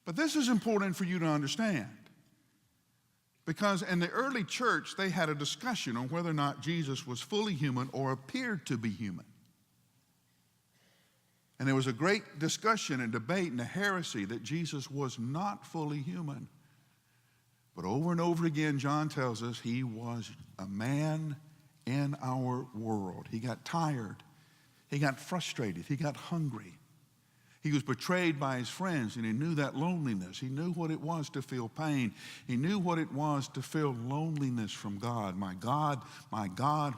But this is important for you to understand, because in the early church, they had a discussion on whether or not Jesus was fully human or appeared to be human. And there was a great discussion and debate and a heresy that Jesus was not fully human. But over and over again, John tells us he was a man in our world. He got tired. He got frustrated. He got hungry. He was betrayed by his friends, and he knew that loneliness. He knew what it was to feel pain. He knew what it was to feel loneliness from God. My God,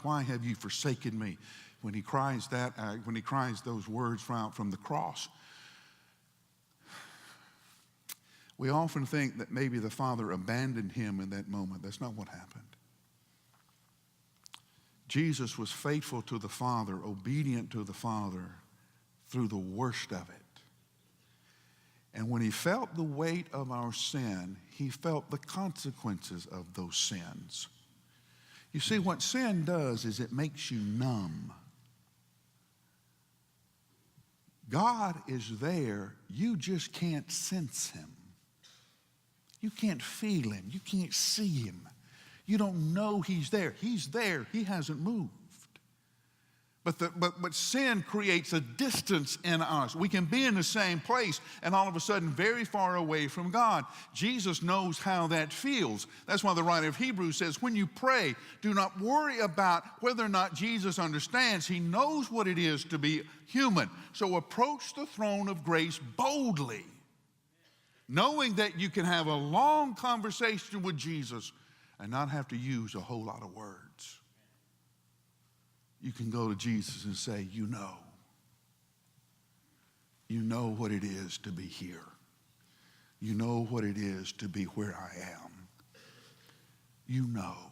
why have you forsaken me? When he cries those words from the cross, we often think that maybe the Father abandoned him in that moment. That's not what happened. Jesus was faithful to the Father, obedient to the Father through the worst of it. And when he felt the weight of our sin, he felt the consequences of those sins. You see, what sin does is it makes you numb. God is there, you just can't sense him. You can't feel him, you can't see him. You don't know he's there. He's there, he hasn't moved. But sin creates a distance in us. We can be in the same place and all of a sudden very far away from God. Jesus knows how that feels. That's why the writer of Hebrews says, when you pray, do not worry about whether or not Jesus understands. He knows what it is to be human. So approach the throne of grace boldly, knowing that you can have a long conversation with Jesus and not have to use a whole lot of words. You can go to Jesus and say, you know what it is to be here. You know what it is to be where I am. You know.